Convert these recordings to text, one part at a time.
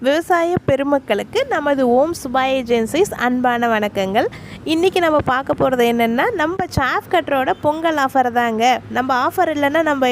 விவசாய பெருமக்களுக்கு நமது ஓம் சுபா ஏஜென்சிஸ் அன்பான வணக்கங்கள். இன்றைக்கி நம்ம பார்க்க போகிறது என்னென்னா, நம்ம சாஃப் கட்டரோட பொங்கல் ஆஃபர் தாங்க. நம்ம ஆஃபர் இல்லைன்னா நம்ம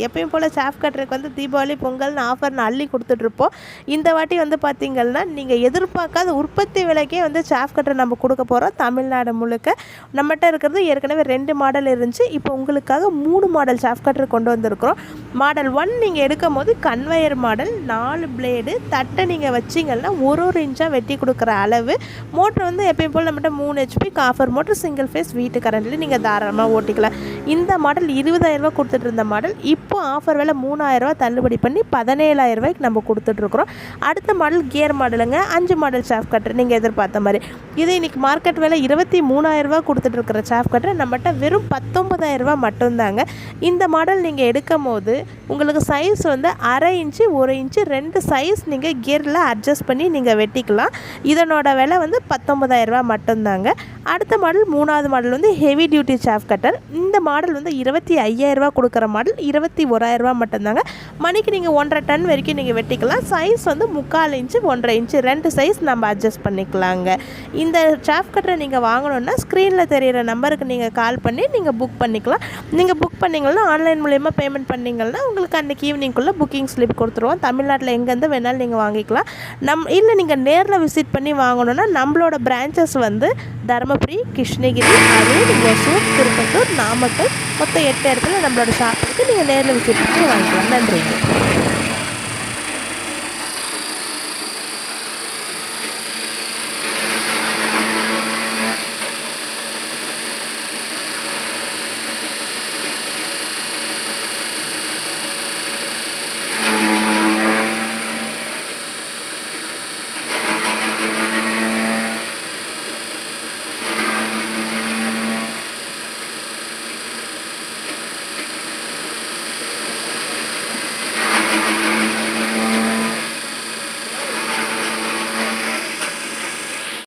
எப்பயும் போல் சாஃப் கட்டருக்கு வந்து தீபாவளி பொங்கல்னு ஆஃபர்னு அள்ளி கொடுத்துட்ருப்போம். இந்த வாட்டி வந்து பார்த்திங்கன்னா, நீங்கள் எதிர்பார்க்காத உற்பத்தி விலைக்கே வந்து சாஃப் கட்டர் நம்ம கொடுக்க போகிறோம். தமிழ்நாடு முழுக்க நம்மகிட்ட இருக்கிறது ஏற்கனவே 2 மாடல் இருந்துச்சு. இப்போ உங்களுக்காக 3 மாடல் சாஃப் கட்டர் கொண்டு வந்திருக்கிறோம். மாடல் 1 நீங்கள் எடுக்கும் போது கன்வயர் மாடல், 4 பிளேடு, தட்டை நீங்கள் வச்சிங்கன்னா ஒரு இன்ச்சாக வெட்டி கொடுக்குற அளவு. மோட்ரு வந்து எப்பயும் போல் நம்மகிட்ட 3 HP copper motor, single phase, வீட்டு கரண்ட்டில் நீங்கள் தாராளமாக ஓட்டிக்கலாம். இந்த மாடல் 20,000 கொடுத்துட்டு இருந்த மாடல் இப்போ ஆஃபர் விலை 3,000 தள்ளுபடி பண்ணி 17,000 நம்ம கொடுத்துட்ருக்குறோம். அடுத்த மாடல் கியர் மாடலுங்க. 5 மாடல் சாஃப் கட்டர் நீங்கள் எதிர்பார்த்த மாதிரி. இது இன்றைக்கி மார்க்கெட் விலை 23,000 கொடுத்துட்ருக்குற சாஃப் கட்டர் நம்மகிட்ட வெறும் 19,000 மட்டும்தாங்க. இந்த மாடல் நீங்கள் எடுக்கும் போது உங்களுக்கு சைஸ் வந்து 1/2 இன்ச்சு 1 இன்ச்சு 2 சைஸ் நீங்கள் கியரில் அட்ஜஸ்ட் பண்ணி நீங்கள் வெட்டிக்கலாம். இதனோட விலை வந்து 19,000 மட்டும்தாங்க. அடுத்த மாடல் 3வது மாடல் வந்து ஹெவி டியூட்டி சாஃப் கட்டர். இந்த மாடல் வந்து 25,000 கொடுக்குற மாடல் 21,000 மட்டும்தாங்க. மணிக்கு நீங்கள் 1.5 டன் வரைக்கும் நீங்கள் வெட்டிக்கலாம். சைஸ் வந்து 3/4 இன்ச்சு 1.5 இன்ச்சு 2 சைஸ் நம்ம அட்ஜஸ்ட் பண்ணிக்கலாங்க. இந்த சாஃப் கட்டரை நீங்கள் வாங்கணுன்னா ஸ்க்ரீனில் தெரிகிற நம்பருக்கு நீங்கள் கால் பண்ணி நீங்கள் புக் பண்ணிக்கலாம். நீங்கள் புக் பண்ணிங்கன்னா ஆன்லைன் மூலயமா பேமெண்ட் பண்ணிங்கன்னா உங்களுக்கு அன்றைக்கி ஈவினிங்குள்ளே புக்கிங் ஸ்லிப் கொடுத்துருவோம். தமிழ்நாட்டில் எங்கேருந்து வேணாலும் நீங்கள் வாங்கிக்கலாம். இல்லை நீங்கள் நேரில் விசிட் பண்ணி வாங்கணுன்னா நம்மளோட பிரான்ச்சஸ் வந்து தருமபுரி, கிருஷ்ணகிரி, அரூர், ஒசூர், திருப்பத்தூர், நாமக்கல், மொத்தம் 8 இடத்துல நம்மளோட ஷாப் இருக்குது. நீங்கள் நேரில் விசிட் பண்ணி வாங்கிக்கலாம். நன்றிங்க.